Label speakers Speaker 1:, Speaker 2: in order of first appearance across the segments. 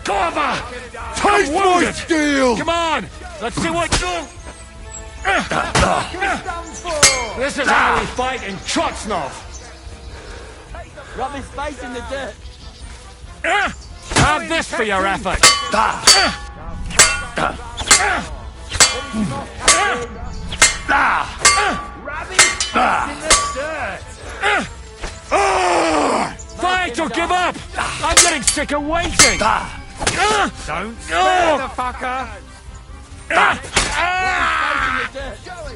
Speaker 1: Cover!
Speaker 2: Taste my steel!
Speaker 1: Come on! Let's see what... This is how we fight in Trotsnov!
Speaker 3: Rub his face in the dirt.
Speaker 1: Have this for your effort! Fight or give up! I'm getting sick of waiting!
Speaker 2: Don't spare the fucker!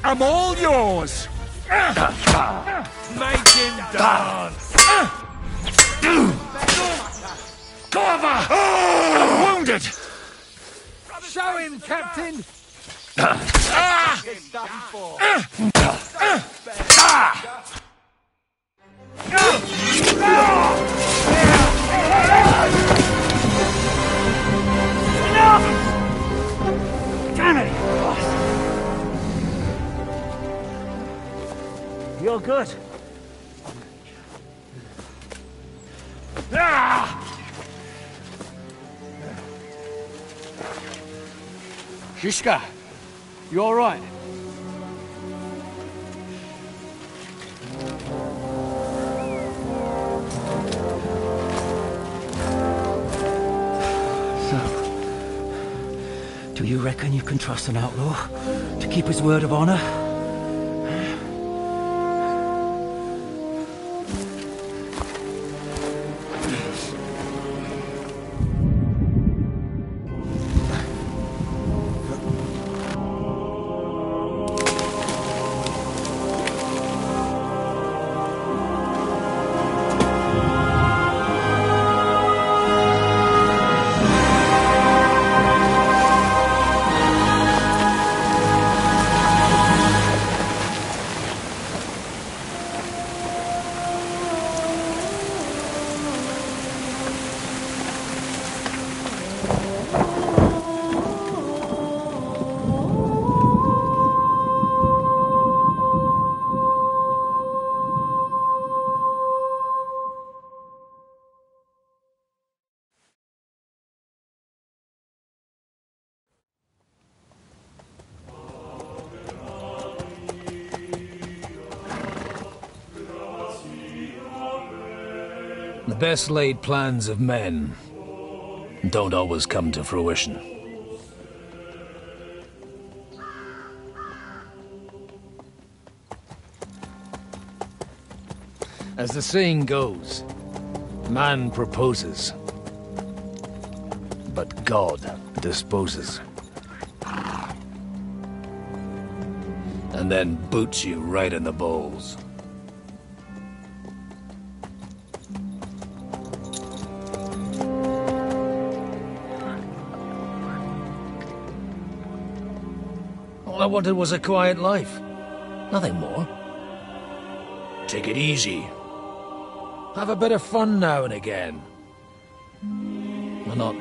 Speaker 1: I'm all yours!
Speaker 2: Make him dance!
Speaker 1: Cover! I'm wounded!
Speaker 2: Show him, Captain!
Speaker 3: Damn it! You're good.
Speaker 4: Shishka, you all right?
Speaker 3: Do you reckon you can trust an outlaw to keep his word of honor?
Speaker 5: The best laid plans of men don't always come to fruition. As the saying goes, man proposes, but God disposes. And then boots you right in the balls. All I wanted was a quiet life. Nothing more. Take it easy. Have a bit of fun now and again. And not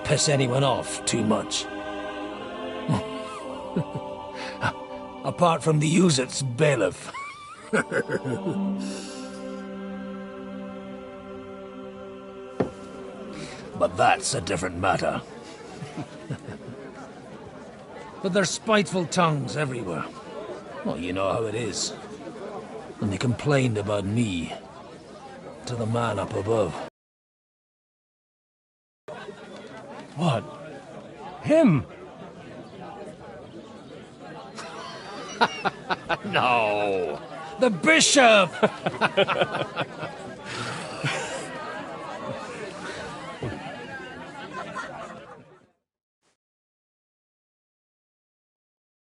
Speaker 5: piss anyone off too much. Apart from the Uzit's bailiff. But that's a different matter. But there's spiteful tongues everywhere. Well, you know how it is. And they complained about me to the man up above.
Speaker 4: What? Him?
Speaker 5: No! The bishop!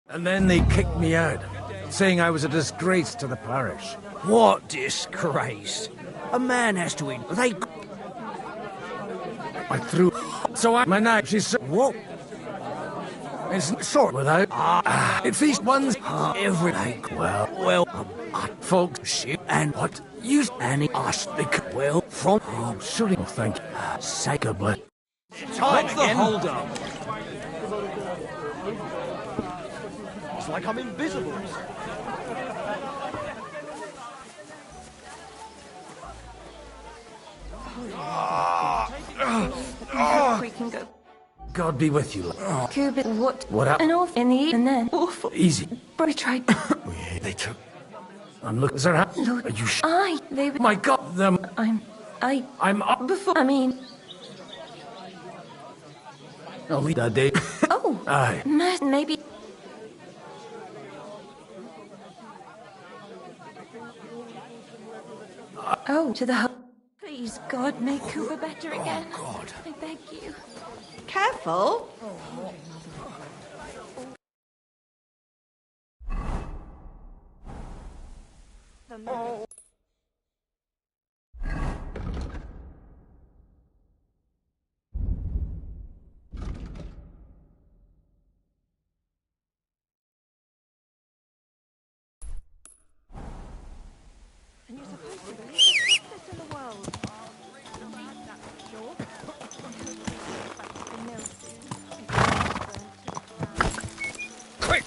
Speaker 4: And then they kicked me out, saying I was a disgrace to the parish.
Speaker 6: What disgrace? A man has to eat. They.
Speaker 4: I threw. So my knife, she said, what? It's short without. It feast one's
Speaker 6: Every day. Well,
Speaker 4: folks.
Speaker 6: shit, and what? You and I speak well from.
Speaker 4: Oh, sorry. Oh, thank you.
Speaker 6: Say goodbye.
Speaker 3: What's the hold-up?
Speaker 7: It's like I'm invisible. We can go.
Speaker 4: God be with you, lad.
Speaker 7: Cuba, what?
Speaker 4: What happened?
Speaker 7: An awful in the and then awful.
Speaker 4: Easy.
Speaker 7: But I tried.
Speaker 4: They took... I'm looking... Is there a...
Speaker 7: Lord,
Speaker 4: Are you
Speaker 7: they.
Speaker 4: My God, them...
Speaker 7: I'm
Speaker 4: up...
Speaker 7: before. I mean.
Speaker 4: I'll leave that day.
Speaker 7: Oh.
Speaker 4: Aye.
Speaker 7: Maybe. Oh, to the please, God, make Cuba better again.
Speaker 4: Oh, God.
Speaker 7: I beg you.
Speaker 8: Careful.
Speaker 7: And you're supposed to believe the best in the world. That's sure.
Speaker 4: Quick!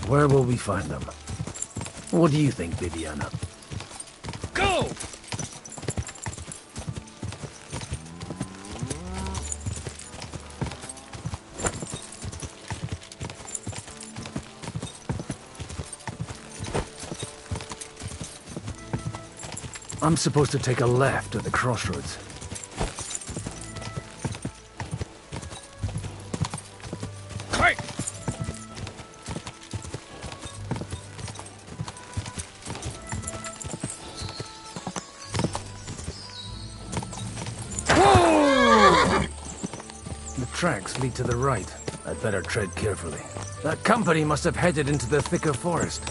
Speaker 4: Where will we find them? What do you think, Bibiana?
Speaker 1: Go!
Speaker 4: I'm supposed to take a left at the crossroads.
Speaker 1: Quick!
Speaker 4: The tracks lead to the right. I'd better tread carefully. That company must have headed into the thicker forest.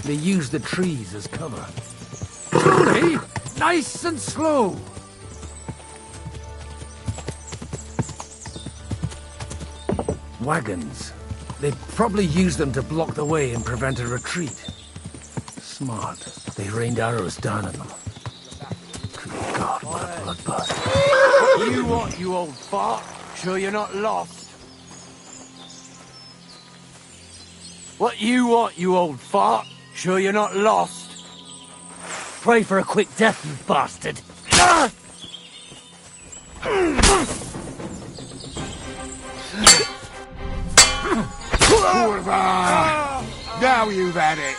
Speaker 4: They used the trees as cover. Slowly! Nice and slow! Wagons. They probably used them to block the way and prevent a retreat. Smart. They rained arrows down on them. Good God, what a bloodbath.
Speaker 6: You what, you old fart? Sure you're not lost? What you want, you old fart? Sure you're not lost? Pray for a quick death, you bastard!
Speaker 2: Kurva! Now you've had it.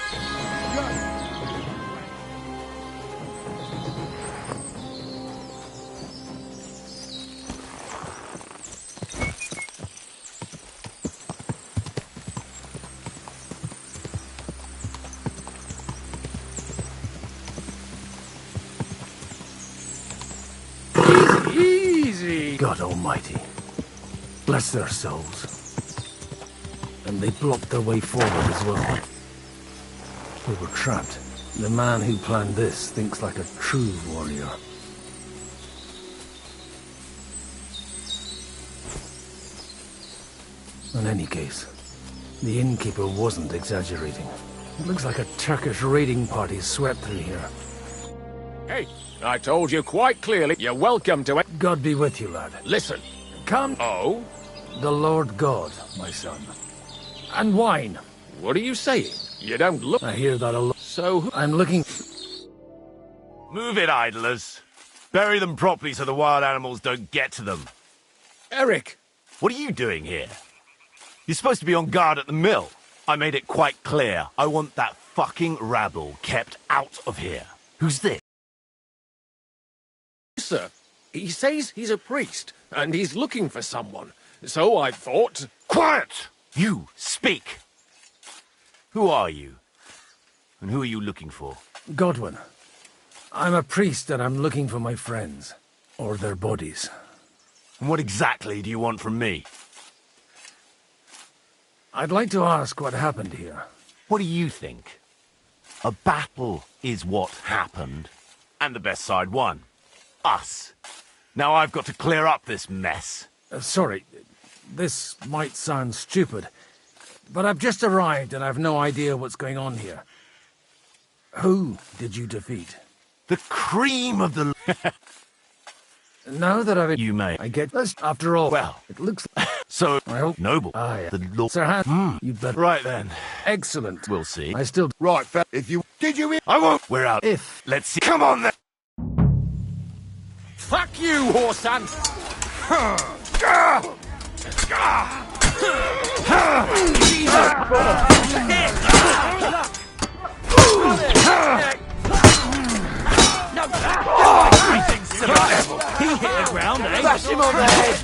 Speaker 4: Easy! God almighty. Bless their souls. And they blocked their way forward as well. We were trapped. The man who planned this thinks like a true warrior. In any case, the innkeeper wasn't exaggerating. It looks like a Turkish raiding party swept through here.
Speaker 1: Hey, I told you quite clearly, you're welcome to it.
Speaker 4: God be with you, lad.
Speaker 1: Listen.
Speaker 4: Come.
Speaker 1: Oh?
Speaker 4: The Lord God, my son. And wine.
Speaker 1: What are you saying? You don't look...
Speaker 4: I hear that a lot.
Speaker 1: So...
Speaker 4: I'm looking...
Speaker 9: Move it, idlers. Bury them properly so the wild animals don't get to them.
Speaker 1: Eric!
Speaker 9: What are you doing here? You're supposed to be on guard at the mill. I made it quite clear. I want that fucking rabble kept out of here. Who's this?
Speaker 1: Sir, he says he's a priest, and he's looking for someone. So I thought...
Speaker 9: Quiet! You, speak! Who are you? And who are you looking for?
Speaker 4: Godwin. I'm a priest and I'm looking for my friends. Or their bodies.
Speaker 9: And what exactly do you want from me?
Speaker 4: I'd like to ask what happened here.
Speaker 9: What do you think? A battle is what happened. And the best side won. Us. Now I've got to clear up this mess.
Speaker 4: Sorry, this might sound stupid,
Speaker 5: But I've just arrived and I've no idea what's going on here. Who did you defeat?
Speaker 9: The cream of the...
Speaker 5: Now that I've...
Speaker 9: You may.
Speaker 5: I get this. After all,
Speaker 9: Well.
Speaker 5: it looks...
Speaker 9: So,
Speaker 5: I hope...
Speaker 9: noble.
Speaker 5: Ah, yeah.
Speaker 9: The Lord...
Speaker 5: Sir Han, you'd better...
Speaker 9: Right then.
Speaker 5: Excellent.
Speaker 9: We'll see.
Speaker 5: I still...
Speaker 2: Right, fella, if you... Did you...
Speaker 9: I won't. We're out.
Speaker 5: If...
Speaker 9: Let's see. Come on then.
Speaker 1: Fuck you, Horsan!
Speaker 6: He hit the ground, eh?
Speaker 8: Bash him on the head.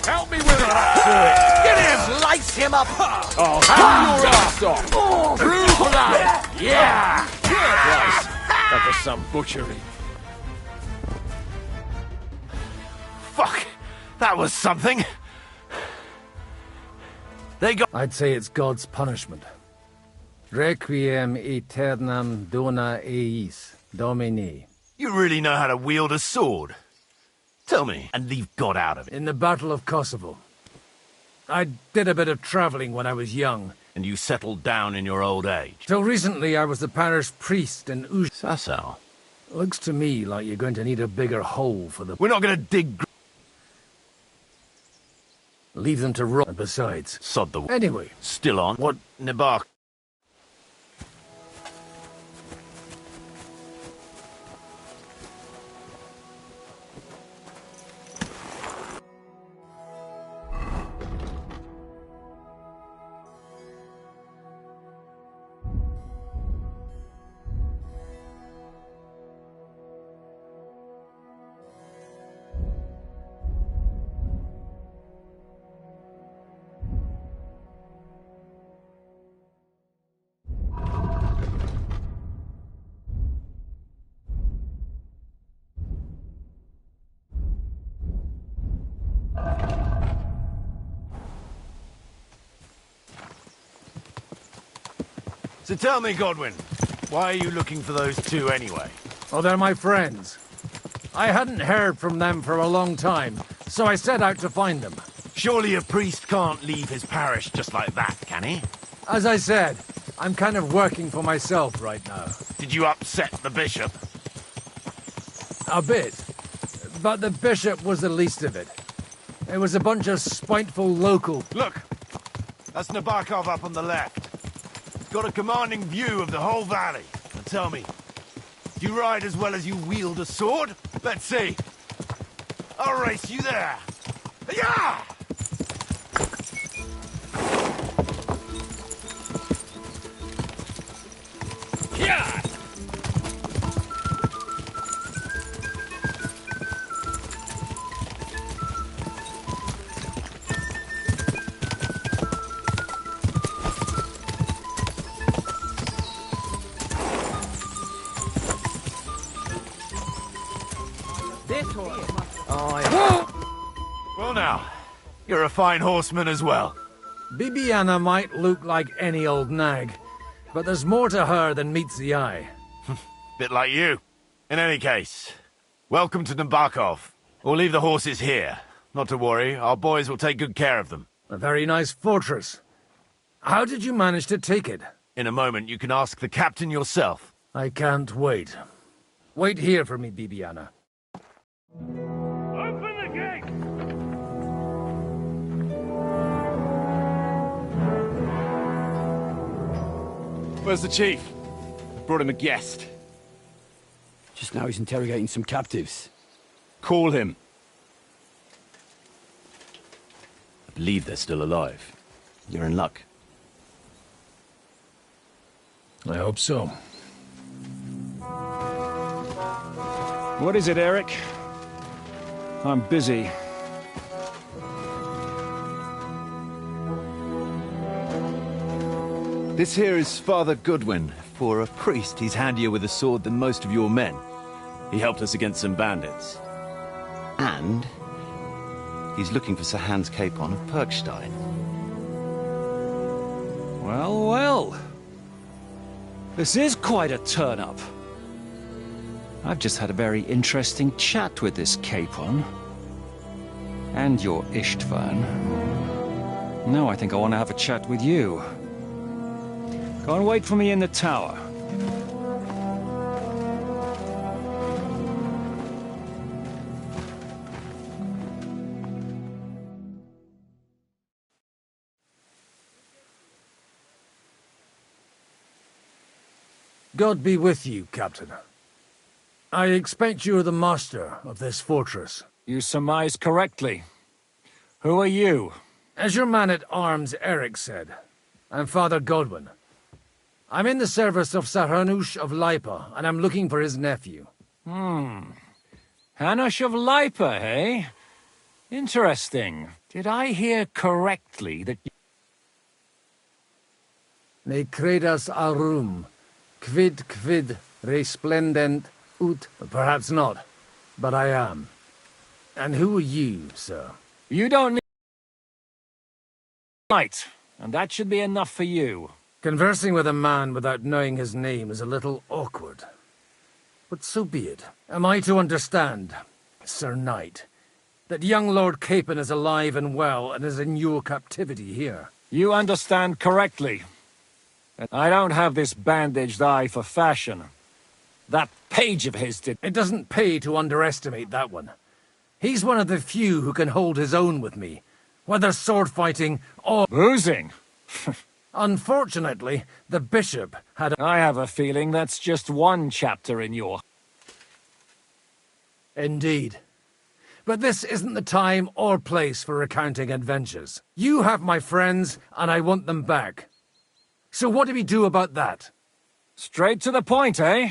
Speaker 1: Help me with that!
Speaker 6: Get him! Slice him up!
Speaker 1: I'll have your ass off! Through for that! Yeah! Christ, that was some butchery.
Speaker 9: Fuck. That was something. They got...
Speaker 5: I'd say it's God's punishment. Requiem aeternam dona eis, Domini.
Speaker 9: You really know how to wield a sword. Tell me, and leave God out of it.
Speaker 5: In the Battle of Kosovo. I did a bit of traveling when I was young.
Speaker 9: And you settled down in your old age.
Speaker 5: Till recently I was the parish priest in Uj.
Speaker 9: Sasau.
Speaker 5: Looks to me like you're going to need a bigger hole for the...
Speaker 9: We're not going to dig...
Speaker 5: Leave them to rot. Besides...
Speaker 9: Sod the...
Speaker 5: Anyway.
Speaker 9: Still on. What... Nibar... So tell me, Godwin, why are you looking for those two anyway?
Speaker 5: Oh, they're my friends. I hadn't heard from them for a long time, so I set out to find them.
Speaker 9: Surely a priest can't leave his parish just like that, can he?
Speaker 5: As I said, I'm kind of working for myself right now.
Speaker 9: Did you upset the bishop?
Speaker 5: A bit. But the bishop was the least of it. It was a bunch of spiteful local...
Speaker 9: Look! That's Nabokov up on the left. Got a commanding view of the whole valley. Now tell me, do you ride as well as you wield a sword? Let's see. I'll race you there. Yeah!
Speaker 1: Yeah!
Speaker 9: Well now, you're a fine horseman as well.
Speaker 5: Bibiana might look like any old nag, but there's more to her than meets the eye.
Speaker 9: Bit like you. In any case, welcome to Nabokov. We'll leave the horses here. Not to worry, our boys will take good care of them.
Speaker 5: A very nice fortress. How did you manage to take it?
Speaker 9: In a moment, you can ask the captain yourself.
Speaker 5: I can't wait. Wait here for me, Bibiana.
Speaker 9: Open the gate!
Speaker 10: Where's the chief? Brought him a guest.
Speaker 11: Just now he's interrogating some captives.
Speaker 10: Call him. I believe they're still alive. You're in luck.
Speaker 5: I hope so.
Speaker 11: What is it, Eric? I'm busy.
Speaker 10: This here is Father Goodwin. For a priest, he's handier with a sword than most of your men. He helped us against some bandits. And he's looking for Sir Hans Capon of Perkstein.
Speaker 11: Well, well. This is quite a turn-up. I've just had a very interesting chat with this Capon. And your Istvan. No, I think I want to have a chat with you. Go and wait for me in the tower.
Speaker 5: God be with you, Captain. I expect you're the master of this fortress. You surmise correctly. Who are you? As your man-at-arms Eric said, I'm Father Godwin. I'm in the service of Hanush of Lipa, and I'm looking for his nephew. Hanush of Lipa, eh? Interesting. Did I hear correctly that... Ne credas aurum, quid resplendent ut... Perhaps not, but I am. And who are you, sir? You don't need... Right, and that should be enough for you. Conversing with a man without knowing his name is a little awkward. But so be it. Am I to understand, Sir Knight, that young Lord Capon is alive and well and is in your captivity here? You understand correctly. I don't have this bandaged eye for fashion. That page of his did... It doesn't pay to underestimate that one. He's one of the few who can hold his own with me, whether sword fighting or... Boozing? Unfortunately, the bishop had... I have a feeling that's just one chapter in your... Indeed. But this isn't the time or place for recounting adventures. You have my friends, and I want them back. So what do we do about that? Straight to the point, eh?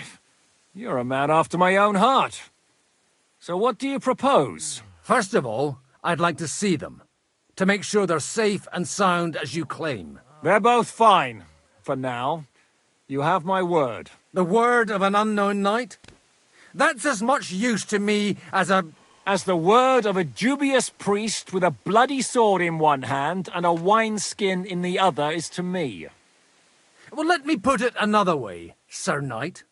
Speaker 5: You're a man after my own heart. So what do you propose? First of all, I'd like to see them, to make sure they're safe and sound as you claim. They're both fine, for now. You have my word. The word of an unknown knight? That's as much use to me as the word of a dubious priest with a bloody sword in one hand and a wineskin in the other is to me. Well, let me put it another way, Sir Knight.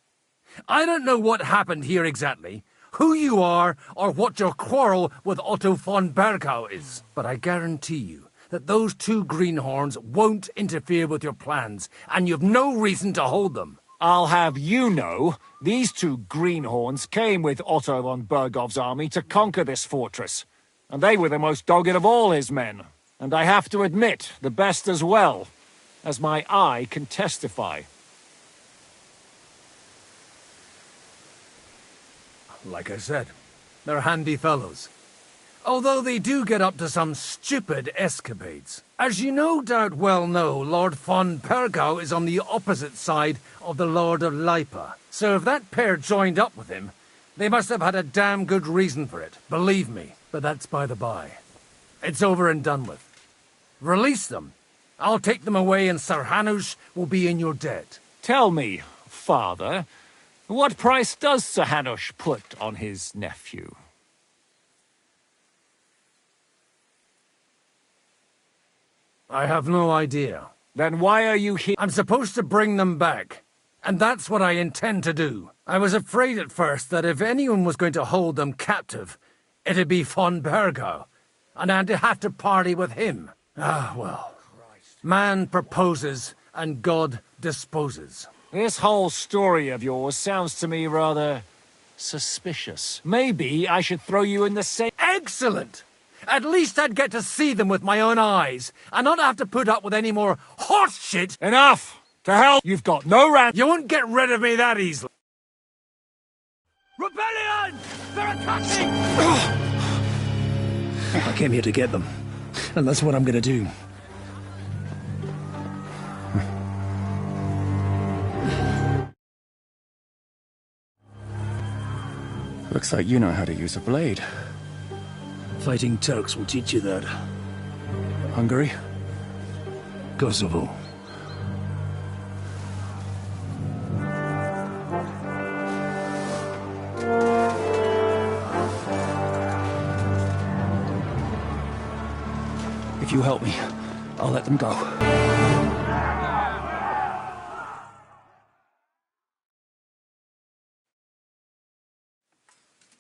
Speaker 5: I don't know what happened here exactly, who you are, or what your quarrel with Otto von Bergau is. But I guarantee you that those two greenhorns won't interfere with your plans, and you've no reason to hold them. I'll have you know, these two greenhorns came with Otto von Bergau's army to conquer this fortress, and they were the most dogged of all his men. And I have to admit, the best as well, as my eye can testify. Like I said, they're handy fellows. Although they do get up to some stupid escapades. As you no doubt well know, Lord von Bergau is on the opposite side of the Lord of Lipa. So if that pair joined up with him, they must have had a damn good reason for it, believe me. But that's by the by. It's over and done with. Release them. I'll take them away and Sir Hanush will be in your debt. Tell me, Father, what price does Sir Hanush put on his nephew? I have no idea. Then why are you here? I'm supposed to bring them back, and that's what I intend to do. I was afraid at first that if anyone was going to hold them captive, it'd be von Bergau, and I'd have to parley with him. Ah, well. Man proposes, and God disposes. This whole story of yours sounds to me rather suspicious. Maybe I should throw you in the same... Excellent! At least I'd get to see them with my own eyes, and not have to put up with any more horse shit. Enough! To hell! You've got no rant. You won't get rid of me that easily. Rebellion! They're attacking! I came here to get them, and that's what I'm gonna do.
Speaker 3: Looks like you know how to use a blade.
Speaker 5: Fighting Turks will teach you that.
Speaker 3: Hungary?
Speaker 5: Kosovo.
Speaker 3: If you help me, I'll let them go.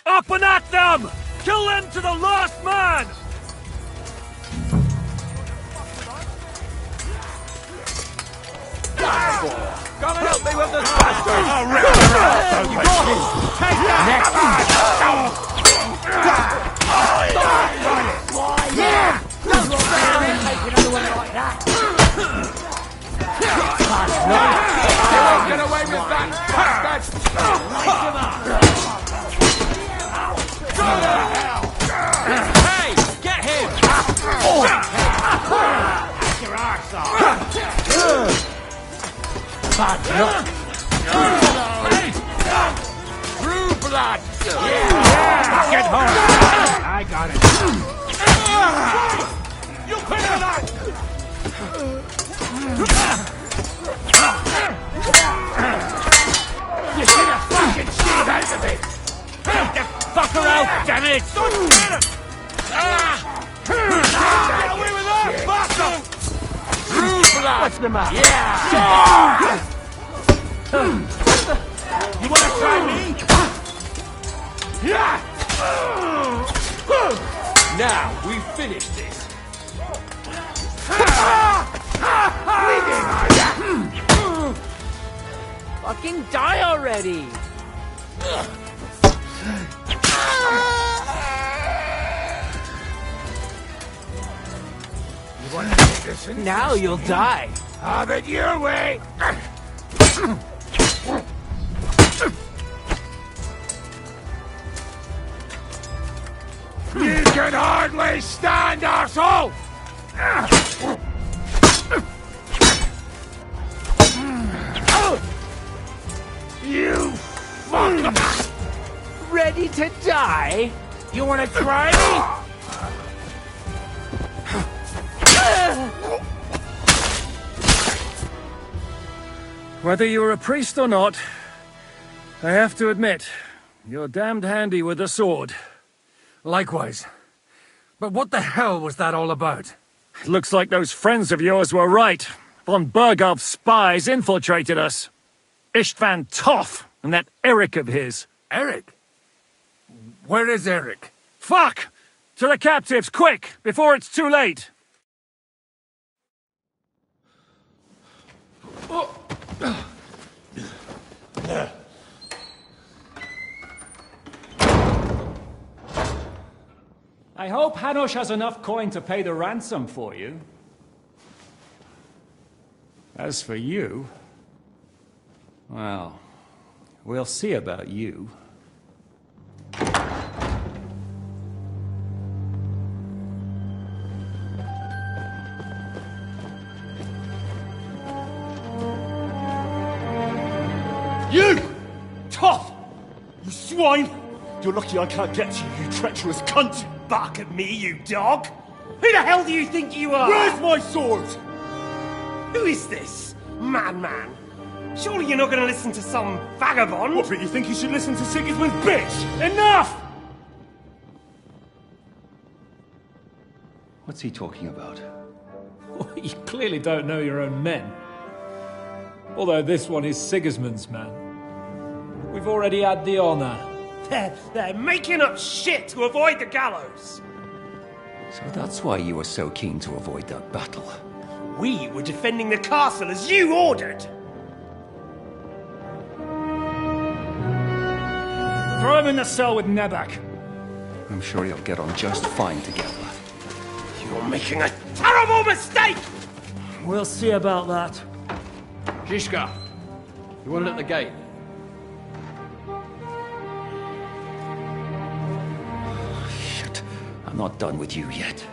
Speaker 5: Up and at them! Kill them to the last man!
Speaker 1: Help me with this bastard!
Speaker 9: I'll rip their arse open!
Speaker 1: You got him! Take that! Yeah! Don't stand there taking another one like that! You won't get away with that, bastard! Go to hell! Hey! Get him! Take your arse off! Bad luck! True blood! Yeah! Get home! I got it! You put it on! You should have fucking shit out of it! Get the fucker out, damn it! Don't get him! Get away with that, bastard! True blood! What's the matter? Yeah! You wanna try me? Yeah! Now, we've finished this. Bleeding, are ya?
Speaker 6: Fucking die already!
Speaker 1: You want to take this in?
Speaker 6: Now you'll die.
Speaker 1: Have it your way! You can hardly stand, arsehole! You fuck!
Speaker 6: Ready to die?
Speaker 1: You wanna try me?
Speaker 4: Whether you're a priest or not, I have to admit, you're damned handy with a sword.
Speaker 5: Likewise. But what the hell was that all about?
Speaker 4: It looks like those friends of yours were right. Von Berghoff's spies infiltrated us. Istvan Toff and that Eric of his.
Speaker 5: Eric? Where is Eric?
Speaker 4: Fuck! To the captives, quick, before it's too late!
Speaker 11: I hope Hanush has enough coin to pay the ransom for you. As for you, well, we'll see about you.
Speaker 12: You! Tough! You swine! You're lucky I can't get to you, you treacherous cunt! Bark at me, you dog! Who the hell do you think you are? Where's my sword? Who is this? Madman? Surely you're not going to listen to some vagabond? What, but you think you should listen to Sigismund's bitch? Enough!
Speaker 11: What's he talking about?
Speaker 5: You clearly don't know your own men. Although this one is Sigismund's man. We've already had the honor.
Speaker 12: They're making up shit to avoid the gallows!
Speaker 11: So that's why you were so keen to avoid that battle.
Speaker 12: We were defending the castle as you ordered!
Speaker 4: Throw him in the cell with Nebak.
Speaker 11: I'm sure you'll get on just fine together.
Speaker 12: You're making a terrible mistake!
Speaker 4: We'll see about that.
Speaker 1: Zizka, you want it at the gate?
Speaker 11: Shit, I'm not done with you yet.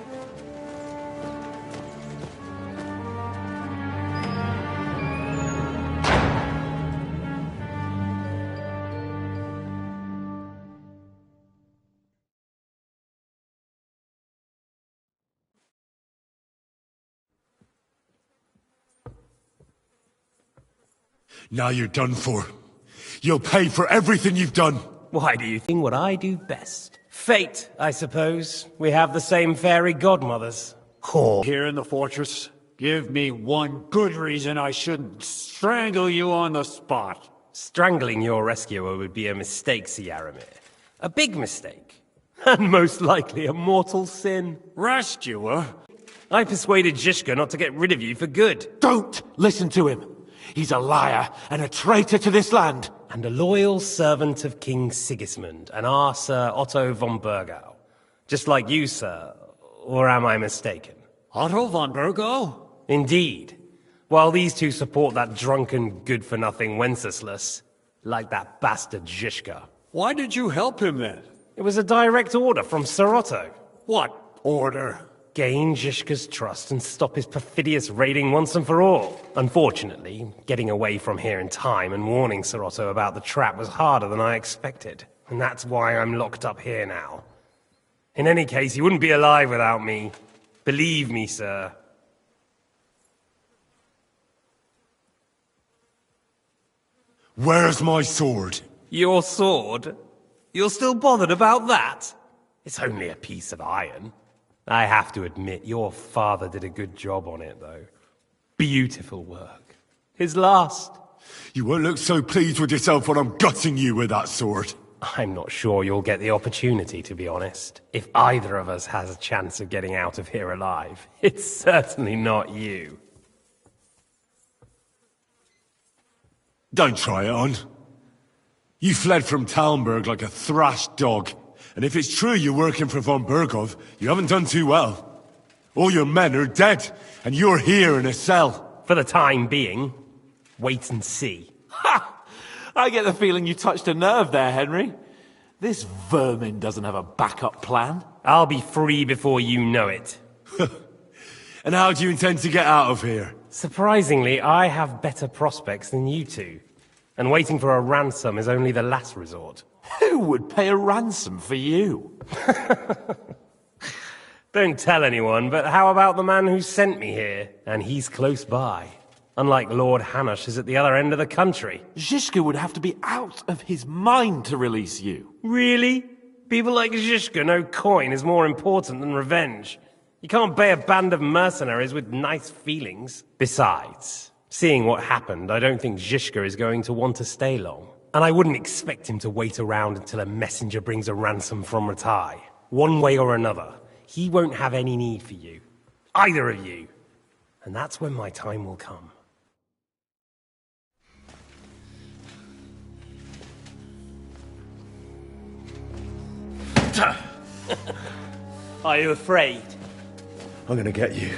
Speaker 2: Now you're done for. You'll pay for everything you've done.
Speaker 12: Why do you think what I do best? Fate, I suppose. We have the same fairy godmothers. Whore.
Speaker 13: Here in the fortress, give me one good reason I shouldn't strangle you on the spot.
Speaker 12: Strangling your rescuer would be a mistake, Yaramir. A big mistake. And most likely a mortal sin.
Speaker 13: Rescuer?
Speaker 12: I persuaded Zizka not to get rid of you for good.
Speaker 13: Don't listen to him.
Speaker 12: He's a liar and a traitor to this land.
Speaker 14: And a loyal servant of King Sigismund and our Sir Otto von Burgau. Just like you, sir. Or am I mistaken?
Speaker 13: Otto von Burgau?
Speaker 14: Indeed. While these two support that drunken, good-for-nothing Wenceslas, like that bastard Zizka.
Speaker 13: Why did you help him then?
Speaker 14: It was a direct order from Sir Otto.
Speaker 13: What order?
Speaker 14: Gain Zizka's trust and stop his perfidious raiding once and for all. Unfortunately, getting away from here in time and warning Sir Otto about the trap was harder than I expected. And that's why I'm locked up here now. In any case, he wouldn't be alive without me. Believe me, sir.
Speaker 2: Where's my sword?
Speaker 14: Your sword? You're still bothered about that? It's only a piece of iron. I have to admit, your father did a good job on it, though. Beautiful work. His last.
Speaker 2: You won't look so pleased with yourself when I'm gutting you with that sword.
Speaker 14: I'm not sure you'll get the opportunity, to be honest. If either of us has a chance of getting out of here alive, it's certainly not you.
Speaker 2: Don't try it on. You fled from Talmberg like a thrashed dog. And if it's true you're working for von Burgov, you haven't done too well. All your men are dead, and you're here in a cell.
Speaker 14: For the time being, wait and see.
Speaker 12: Ha! I get the feeling you touched a nerve there, Henry. This vermin doesn't have a backup plan.
Speaker 14: I'll be free before you know it.
Speaker 2: And how do you intend to get out of here?
Speaker 14: Surprisingly, I have better prospects than you two. And waiting for a ransom is only the last resort.
Speaker 12: Who would pay a ransom for you?
Speaker 14: Don't tell anyone, but how about the man who sent me here? And he's close by. Unlike Lord Hanush is at the other end of the country.
Speaker 12: Zizka would have to be out of his mind to release you.
Speaker 14: Really? People like Zizka know coin is more important than revenge. You can't pay a band of mercenaries with nice feelings. Besides, seeing what happened, I don't think Zizka is going to want to stay long. And I wouldn't expect him to wait around until a messenger brings a ransom from Ratai. One way or another, he won't have any need for you. Either of you. And that's when my time will come. Are you afraid?
Speaker 2: I'm gonna get you.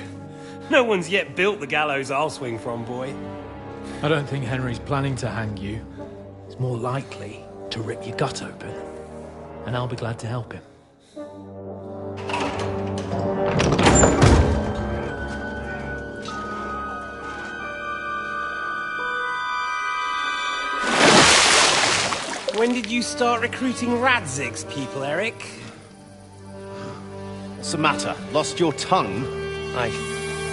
Speaker 14: No one's yet built the gallows I'll swing from, boy.
Speaker 5: I don't think Henry's planning to hang you. He's more likely to rip your gut open. And I'll be glad to help him.
Speaker 14: When did you start recruiting Radzig's people, Eric?
Speaker 10: What's the matter? Lost your tongue?
Speaker 14: I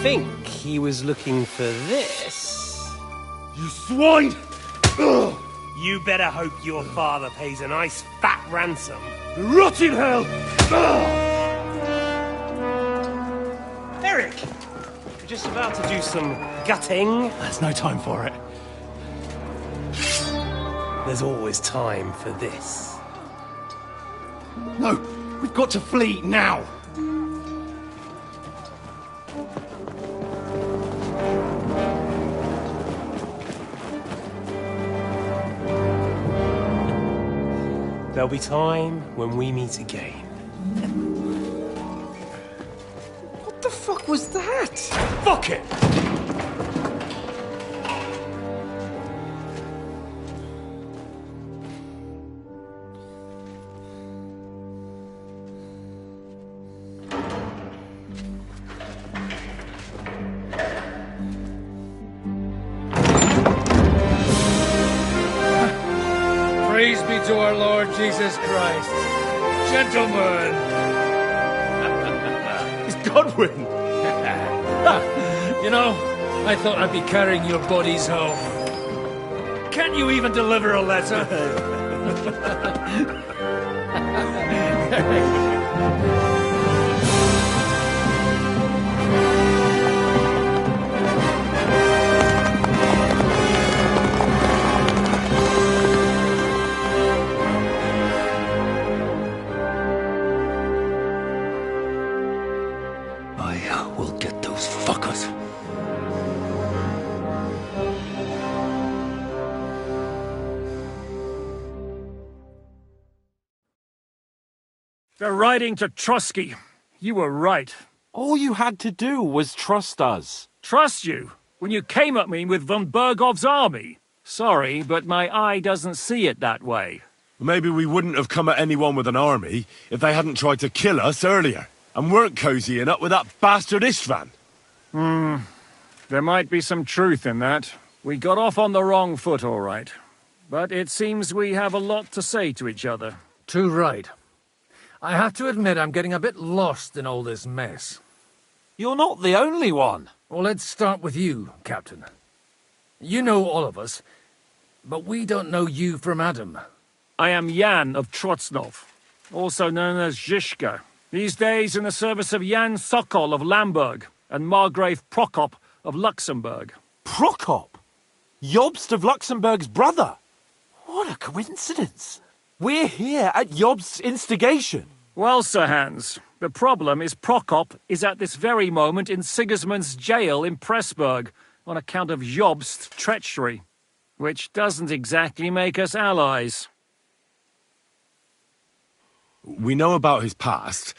Speaker 14: think he was looking for this.
Speaker 2: You swine!
Speaker 14: Ugh. You better hope your father pays a nice fat ransom.
Speaker 2: Rot in hell!
Speaker 14: Eric! We're just about to do some gutting.
Speaker 5: There's no time for it.
Speaker 14: There's always time for this.
Speaker 2: No! We've got to flee now!
Speaker 14: There'll be time when we meet again.
Speaker 2: What the fuck was that?
Speaker 14: Fuck it!
Speaker 5: Praise be to our Lord Jesus Christ. Gentlemen!
Speaker 2: It's Godwin!
Speaker 5: You know, I thought I'd be carrying your bodies home. Can't you even deliver a letter?
Speaker 3: I will get those fuckers.
Speaker 12: The riding to Trotsky. You were right.
Speaker 1: All you had to do was trust us.
Speaker 12: Trust you? When you came at me with von Bergov's army? Sorry, but my eye doesn't see it that way.
Speaker 2: Maybe we wouldn't have come at anyone with an army if they hadn't tried to kill us earlier, and weren't cozying up with that bastard Istvan.
Speaker 12: There might be some truth in that. We got off on the wrong foot, all right. But it seems we have a lot to say to each other.
Speaker 5: Too right. I have to admit I'm getting a bit lost in all this mess.
Speaker 1: You're not the only one.
Speaker 5: Well, let's start with you, Captain. You know all of us, but we don't know you from Adam.
Speaker 12: I am Jan of Trotsnov, also known as Zhishka. These days in the service of Jan Sokol of Lamberg and Margrave Prokop of Luxembourg.
Speaker 1: Prokop? Jobst of Luxembourg's brother? What a coincidence. We're here at Jobst's instigation.
Speaker 12: Well, Sir Hans, the problem is Prokop is at this very moment in Sigismund's jail in Pressburg on account of Jobst's treachery, which doesn't exactly make us allies.
Speaker 2: We know about his past,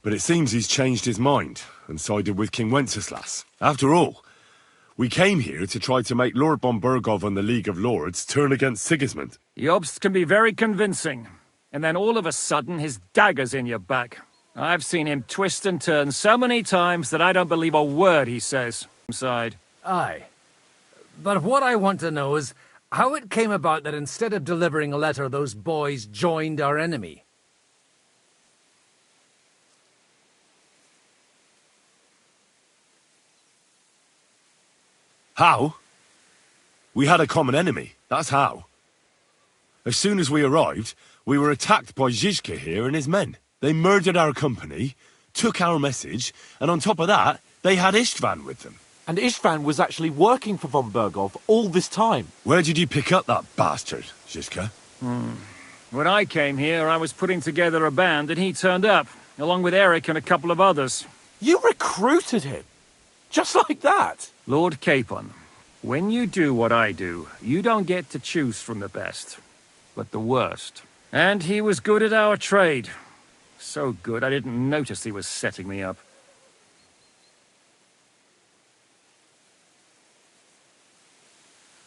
Speaker 2: but it seems he's changed his mind and sided with King Wenceslas. After all, we came here to try to make Lord von Bergov and the League of Lords turn against Sigismund.
Speaker 12: Jobst can be very convincing, and then all of a sudden his dagger's in your back. I've seen him twist and turn so many times that I don't believe a word he says. Side.
Speaker 5: Aye. But what I want to know is how it came about that instead of delivering a letter, those boys joined our enemy.
Speaker 2: How? We had a common enemy, that's how. As soon as we arrived, we were attacked by Zhizka here and his men. They murdered our company, took our message, and on top of that, they had Istvan with them.
Speaker 1: And Istvan was actually working for von Bergov all this time.
Speaker 2: Where did you pick up that bastard, Zhizka?
Speaker 12: When I came here, I was putting together a band and he turned up, along with Eric and a couple of others.
Speaker 1: You recruited him? Just like that?
Speaker 12: Lord Capon, when you do what I do, you don't get to choose from the best, but the worst. And he was good at our trade. So good, I didn't notice he was setting me up.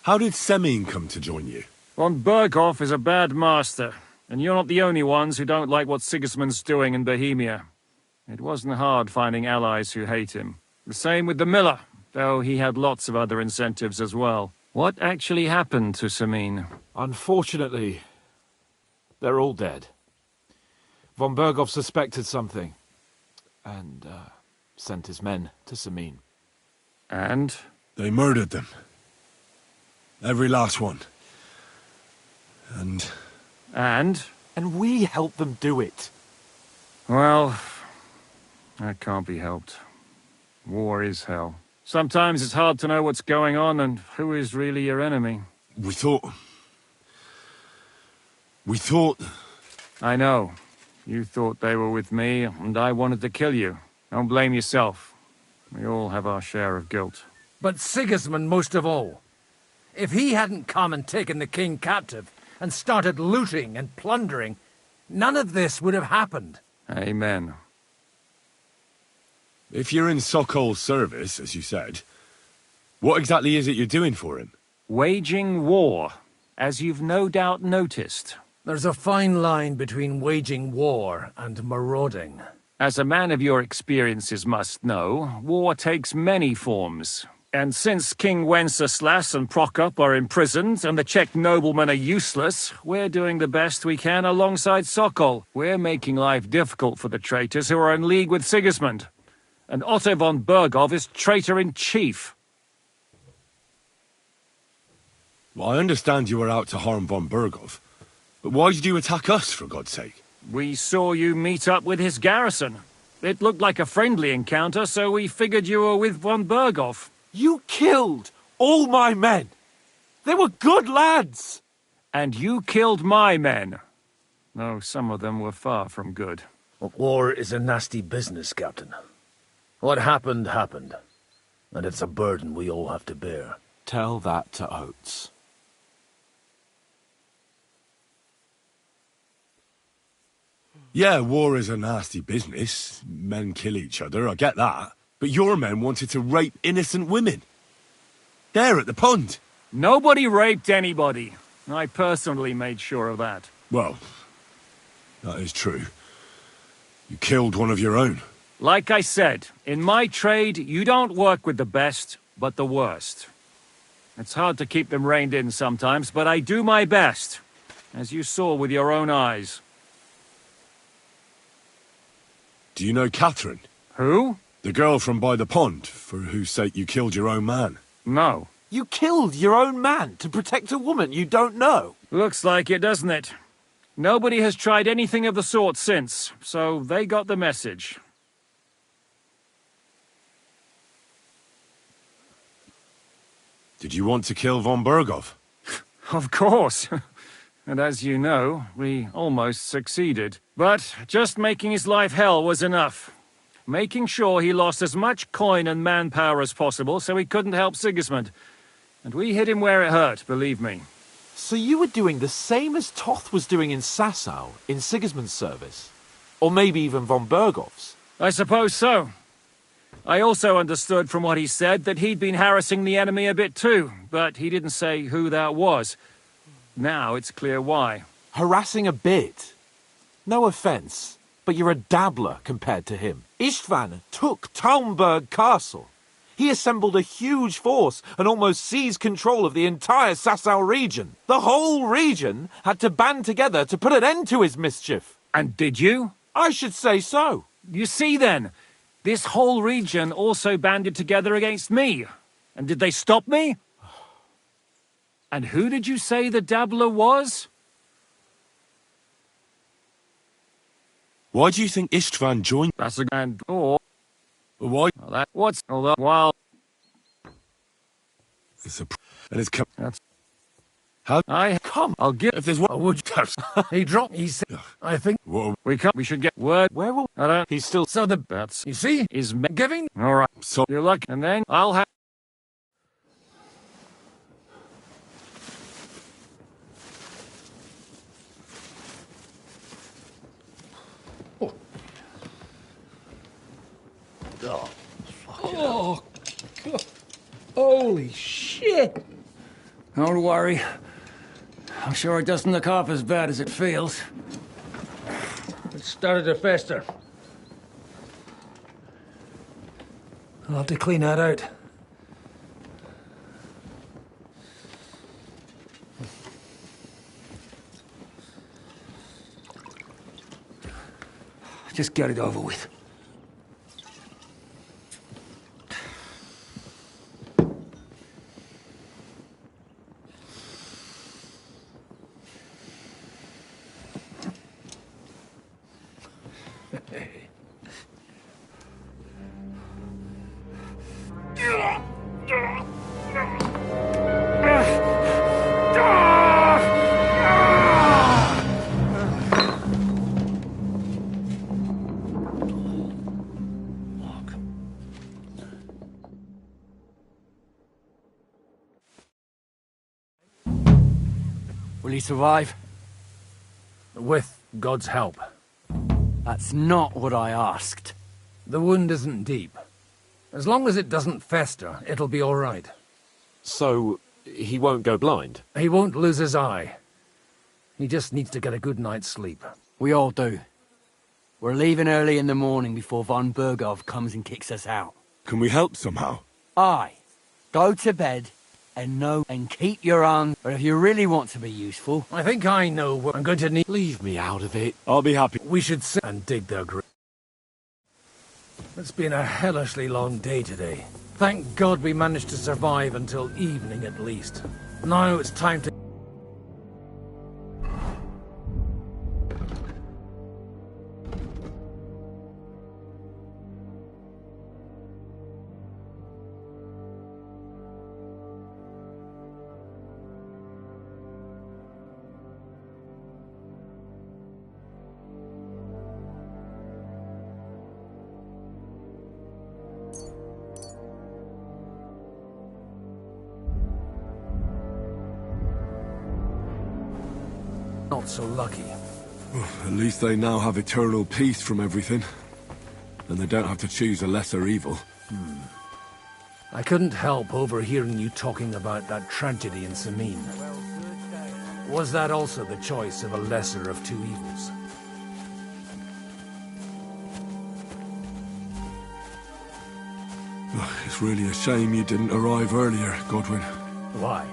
Speaker 2: How did Semyon come to join you?
Speaker 12: Von Bergov is a bad master, and you're not the only ones who don't like what Sigismund's doing in Bohemia. It wasn't hard finding allies who hate him. The same with the miller, though he had lots of other incentives as well. What actually happened to Semyon?
Speaker 1: Unfortunately, they're all dead. Von Bergov suspected something, and sent his men to Semyon.
Speaker 12: And?
Speaker 2: They murdered them. Every last one. And?
Speaker 1: And we helped them do it.
Speaker 12: Well, that can't be helped. War is hell. Sometimes it's hard to know what's going on and who is really your enemy.
Speaker 2: We thought...
Speaker 12: I know. You thought they were with me, and I wanted to kill you. Don't blame yourself. We all have our share of guilt.
Speaker 5: But Sigismund most of all. If he hadn't come and taken the king captive, and started looting and plundering, none of this would have happened.
Speaker 12: Amen.
Speaker 2: If you're in Sokol's service, as you said, what exactly is it you're doing for him?
Speaker 12: Waging war, as you've no doubt noticed.
Speaker 5: There's a fine line between waging war and marauding.
Speaker 12: As a man of your experiences must know, war takes many forms. And since King Wenceslas and Prokop are imprisoned and the Czech noblemen are useless, we're doing the best we can alongside Sokol. We're making life difficult for the traitors who are in league with Sigismund. And Otto von Bergov is traitor-in-chief.
Speaker 2: Well, I understand you were out to harm von Bergov, but why did you attack us, for God's sake?
Speaker 12: We saw you meet up with his garrison. It looked like a friendly encounter, so we figured you were with von Bergov.
Speaker 1: You killed all my men. They were good lads.
Speaker 12: And you killed my men. Though some of them were far from good.
Speaker 5: War is a nasty business, Captain. What happened, happened. And it's a burden we all have to bear.
Speaker 1: Tell that to Oates.
Speaker 2: Yeah, war is a nasty business. Men kill each other, I get that. But your men wanted to rape innocent women. There at the pond.
Speaker 11: Nobody raped anybody. I personally made sure of that.
Speaker 2: Well, that is true. You killed one of your own.
Speaker 11: Like I said, in my trade, you don't work with the best, but the worst. It's hard to keep them reined in sometimes, but I do my best, as you saw with your own eyes.
Speaker 2: Do you know Catherine?
Speaker 11: Who?
Speaker 2: The girl from by the pond, for whose sake you killed your own man.
Speaker 11: No.
Speaker 1: You killed your own man to protect a woman you don't know?
Speaker 11: Looks like it, doesn't it? Nobody has tried anything of the sort since, so they got the message.
Speaker 2: Did you want to kill von Berghoff?
Speaker 11: Of course. And as you know, we almost succeeded. But just making his life hell was enough. Making sure he lost as much coin and manpower as possible so he couldn't help Sigismund. And we hit him where it hurt, believe me.
Speaker 1: So you were doing the same as Toth was doing in Sasau, in Sigismund's service? Or maybe even von Berghoff's?
Speaker 11: I suppose so. I also understood from what he said that he'd been harassing the enemy a bit too, but he didn't say who that was. Now it's clear why.
Speaker 1: Harassing a bit? No offence, but you're a dabbler compared to him. Istvan took Talmberg Castle. He assembled a huge force and almost seized control of the entire Sasau region. The whole region had to band together to put an end to his mischief.
Speaker 11: And did you?
Speaker 1: I should say so.
Speaker 11: You see then, this whole region also banded together against me. And did they stop me? And who did you say the dabbler was?
Speaker 2: Why do you think Istvan joined?
Speaker 11: That's a and or
Speaker 2: why?
Speaker 11: Well, that what's all that while
Speaker 2: it's a and it's come.
Speaker 11: That's
Speaker 2: how
Speaker 11: I come. I'll give
Speaker 2: if there's one.
Speaker 5: I would. He dropped. He said, "I think
Speaker 2: Whoa.
Speaker 11: We come. We should get word.
Speaker 1: Where will
Speaker 11: I don't.
Speaker 1: he's still
Speaker 5: so."
Speaker 11: That's
Speaker 5: You see,
Speaker 11: is
Speaker 5: giving.
Speaker 11: all right.
Speaker 2: So
Speaker 11: You're lucky, and then I'll have.
Speaker 5: Oh, God. Holy shit!
Speaker 3: Don't worry. I'm sure it doesn't look half as bad as it feels.
Speaker 5: It started to fester. I'll have to clean that out.
Speaker 3: Just get it over with.
Speaker 6: Will he survive?
Speaker 5: With God's help.
Speaker 6: That's not what I asked.
Speaker 5: The wound isn't deep. As long as it doesn't fester, it'll be all right.
Speaker 15: So, he won't go blind?
Speaker 5: He won't lose his eye. He just needs to get a good night's sleep.
Speaker 6: We all do. We're leaving early in the morning before von Berghoff comes and kicks us out.
Speaker 2: can we help somehow?
Speaker 6: Aye. Go to bed and know and keep your arm. But if you really want to be useful...
Speaker 5: I think I know what I'm going to need.
Speaker 15: Leave me out of it.
Speaker 2: I'll be happy.
Speaker 5: We should sit and dig their grave. It's been a hellishly long day today. Thank God we managed to survive until evening at least. Now it's time to... Not so lucky.
Speaker 2: At least they now have eternal peace from everything. And they don't have to choose a lesser evil.
Speaker 4: I couldn't help overhearing you talking about that tragedy in Samine. Was that also the choice of a lesser of two evils?
Speaker 2: It's really a shame you didn't arrive earlier, Godwin.
Speaker 4: Why?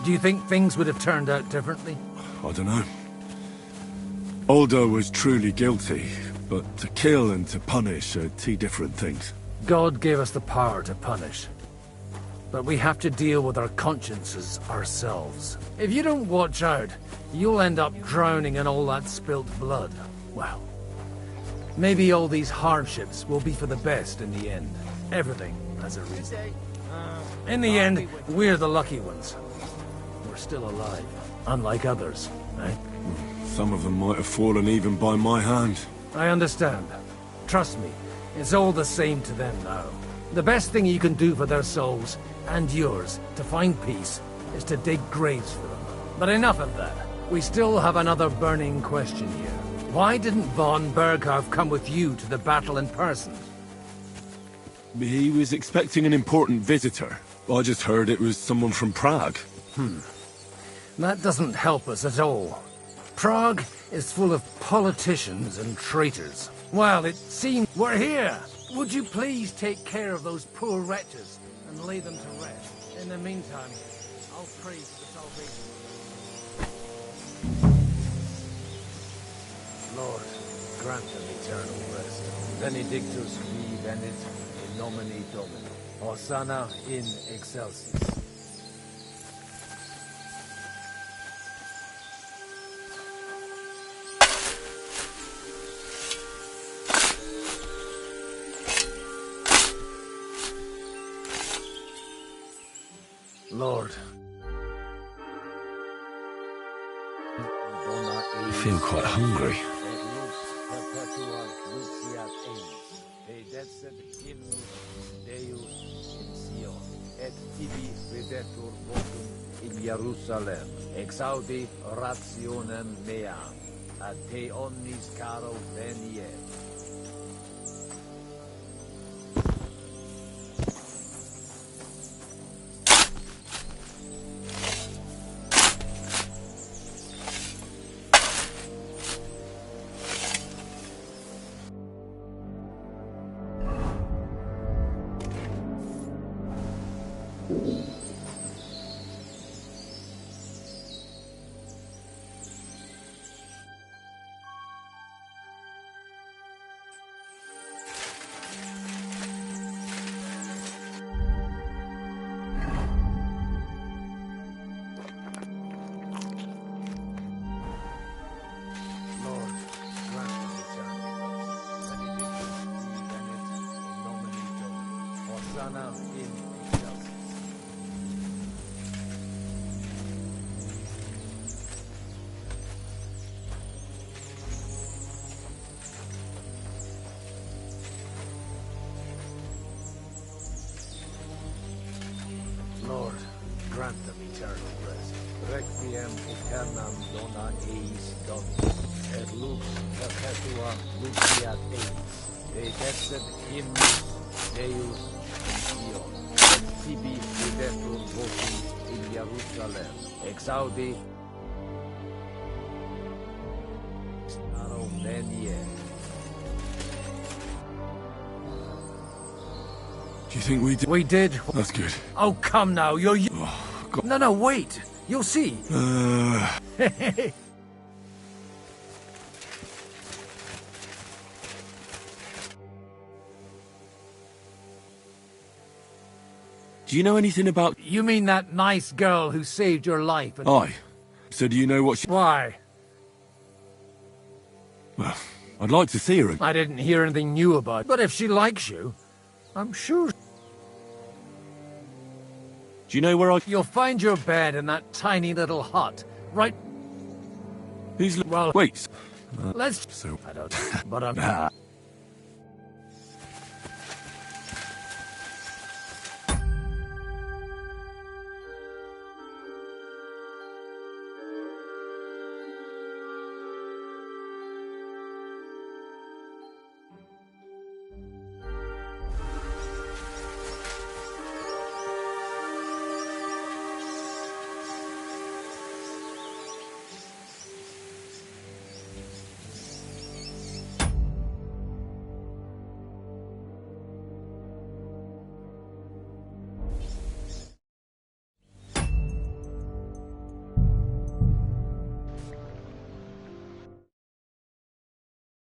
Speaker 4: Do you think things would have turned out differently?
Speaker 2: I don't know. Aldo was truly guilty, but to kill and to punish are two different things.
Speaker 4: God gave us the power to punish. But we have to deal with our consciences ourselves. If you don't watch out, you'll end up drowning in all that spilt blood. Well, maybe all these hardships will be for the best in the end. Everything has a reason. In the end, we're the lucky ones. We're still alive, unlike others, eh?
Speaker 2: Some of them might have fallen even by my hand.
Speaker 4: I understand. Trust me, it's all the same to them now. The best thing you can do for their souls, and yours, to find peace, is to dig graves for them. But enough of that. We still have another burning question here. Why didn't von Berghoff come with you to the battle in person?
Speaker 2: He was expecting an important visitor. I just heard it was someone from Prague.
Speaker 4: That doesn't help us at all. Prague is full of politicians and traitors. Well, it seems we're here. Would you please take care of those poor wretches and lay them to rest? In the meantime, I'll pray for salvation. Lord, grant them eternal rest. Benedictus qui venit in nomine Domini. Hosanna in excelsis. Lord.
Speaker 2: I feel quite hungry.
Speaker 4: Jerusalem, exaudi rationem meam, ad te omnis caro veniet. Hosanna in excelsis. Lord, grant them eternal rest. Requiem aeternam dona eis Dominus, et lux perpetua luceat eis. Dedesset hymnus Deus in Sion, et tibi videtur vocis in Jerusalem. Exaudi Caro veniet.
Speaker 2: Do you think we did?
Speaker 4: We did.
Speaker 2: That's good.
Speaker 4: Oh, come now, you're...
Speaker 2: Oh, God.
Speaker 4: No, wait. You'll see.
Speaker 2: Do you know anything about...
Speaker 4: You mean that nice girl who saved your life? And...
Speaker 2: Aye. So do you know what she...
Speaker 4: Why?
Speaker 2: Well, I'd like to see her.
Speaker 4: I didn't hear anything new about it, but if she likes you, I'm sure...
Speaker 2: Do you know where I...
Speaker 4: You'll find your bed in that tiny little hut, right...
Speaker 2: Who's...
Speaker 4: Well...
Speaker 2: Wait.
Speaker 4: Let's...
Speaker 2: So...
Speaker 4: I don't... But I'm...